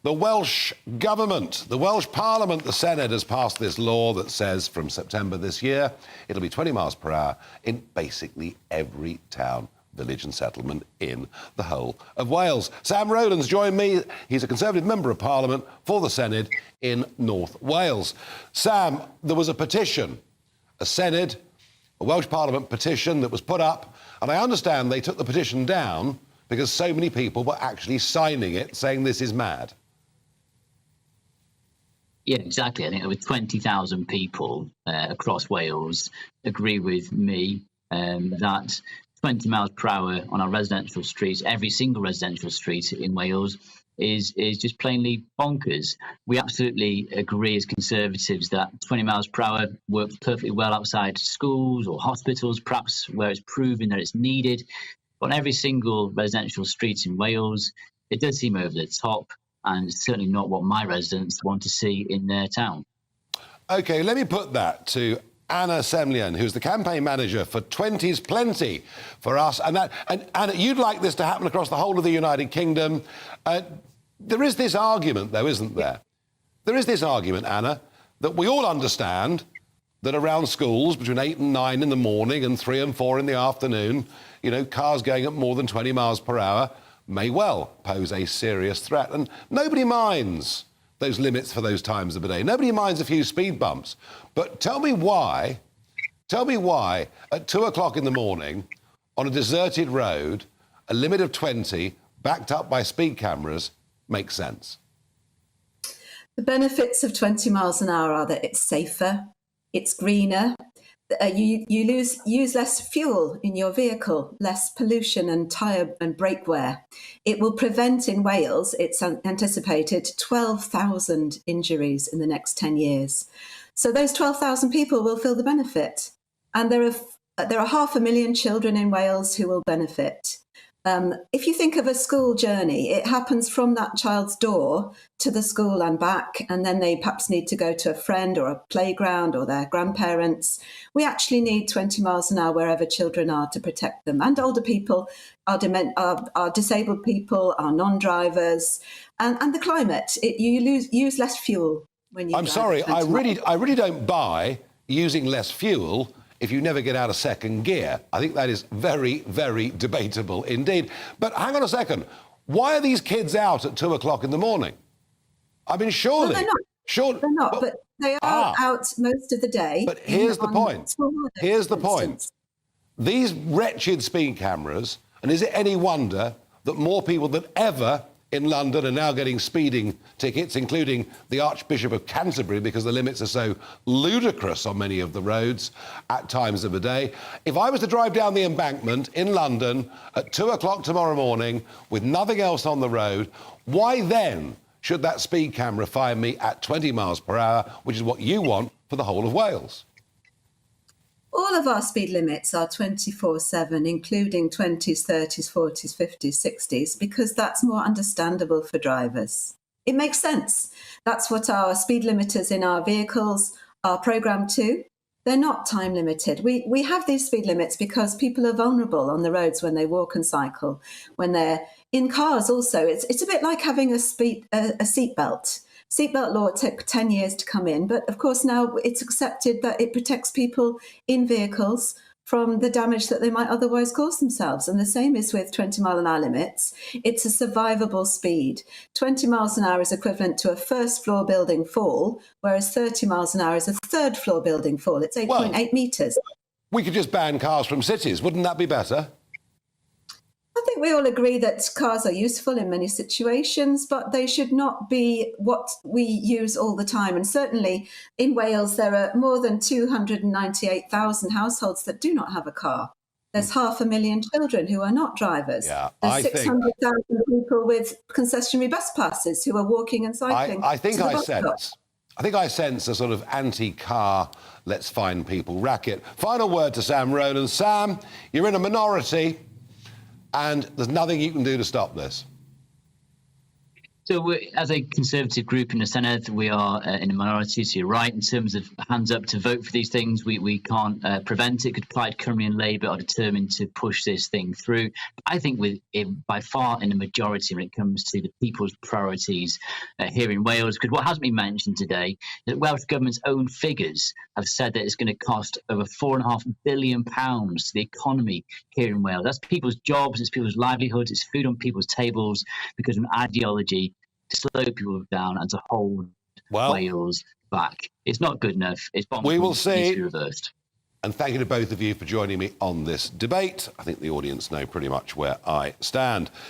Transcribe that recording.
The Welsh Government, the Welsh Parliament, the Senedd has passed this law that says from September this year, it'll be 20 miles per hour in basically every town, village and settlement in the whole of Wales. Sam Rowland's joined me. He's a Conservative Member of Parliament for the Senedd in North Wales. Sam, there was a petition, a Senedd, a Welsh Parliament petition that was put up, and I understand they took the petition down because so many people were actually signing it, saying this is mad. Yeah, exactly. I think over 20,000 people across Wales agree with me that 20 miles per hour on our residential streets, every single residential street in Wales, is just plainly bonkers. We absolutely agree as Conservatives that 20 miles per hour works perfectly well outside schools or hospitals, perhaps where it's proven that it's needed. But on every single residential street in Wales, it does seem over the top, and it's certainly not what my residents want to see in their town. OK, let me put that to Anna Semlyan, who's the campaign manager for 20's Plenty for us. And Anna, you'd like this to happen across the whole of the United Kingdom. There is this argument, though, isn't there? There is this argument, Anna, that we all understand that around schools between 8 and 9 in the morning and 3 and 4 in the afternoon, you know, cars going at more than 20 miles per hour may well pose a serious threat. And nobody minds those limits for those times of the day. Nobody minds a few speed bumps. But tell me why at 2 o'clock in the morning on a deserted road, a limit of 20 backed up by speed cameras makes sense. The benefits of 20 miles an hour are that it's safer, it's greener, you use less fuel in your vehicle, less pollution and tyre and brake wear. It will prevent in Wales, it's anticipated, 12,000 injuries in the next 10 years. So those 12,000 people will feel the benefit. And there are 500,000 children in Wales who will benefit. If you think of a school journey, it happens from that child's door to the school and back, and then they perhaps need to go to a friend or a playground or their grandparents. We actually need 20 miles an hour wherever children are to protect them, and older people, our disabled people, our non-drivers, and the climate. You use less fuel when you I'm sorry, I really don't buy using less fuel if you never get out of second gear. I think that is very, very debatable indeed. But hang on a second. Why are these kids out at 2 o'clock in the morning? I mean, surely... Well, they're not, but they are out most of the day. But here's the point. Here's the point. These wretched speed cameras, and is it any wonder that more people than ever in London are now getting speeding tickets, including the Archbishop of Canterbury, because the limits are so ludicrous on many of the roads at times of the day. If I was to drive down the embankment in London at 2 o'clock tomorrow morning with nothing else on the road, why then should that speed camera find me at 20 miles per hour, which is what you want for the whole of Wales? All of our speed limits are 24/7, including 20s, 30s, 40s, 50s, 60s, because that's more understandable for drivers. It makes sense. That's what our speed limiters in our vehicles are programmed to. They're not time limited. We have these speed limits because people are vulnerable on the roads when they walk and cycle, when they're in cars also. It's a bit like having a seatbelt. Seatbelt law took 10 years to come in, but of course now it's accepted that it protects people in vehicles from the damage that they might otherwise cause themselves. And the same is with 20 mile an hour limits. It's a survivable speed. 20 miles an hour is equivalent to a first floor building fall, whereas 30 miles an hour is a third floor building fall. It's 8.8 metres. We could just ban cars from cities. Wouldn't that be better? I think we all agree that cars are useful in many situations, but they should not be what we use all the time. And certainly in Wales, there are more than 298,000 households that do not have a car. There's 500,000 children who are not drivers. Yeah, There's 600,000 people with concessionary bus passes who are walking and cycling. I think I sense a sort of anti-car, let's find people racket. Final word to Sam Rowland. Sam, you're in a minority, and there's nothing you can do to stop this. So, as a Conservative group in the Senedd, we are in a minority, so you're right. In terms of hands up to vote for these things, we can't prevent it. Plaid Cymru and Labour are determined to push this thing through. I think by far in the majority when it comes to the people's priorities here in Wales, because what hasn't been mentioned today is that Welsh Government's own figures have said that it's going to cost over £4.5 billion to the economy here in Wales. That's people's jobs, it's people's livelihoods, it's food on people's tables because of an ideology to slow people down and to hold Wales back. It's not good enough. It's bombed. We will It needs to see. be reversed. And thank you to both of you for joining me on this debate. I think the audience know pretty much where I stand.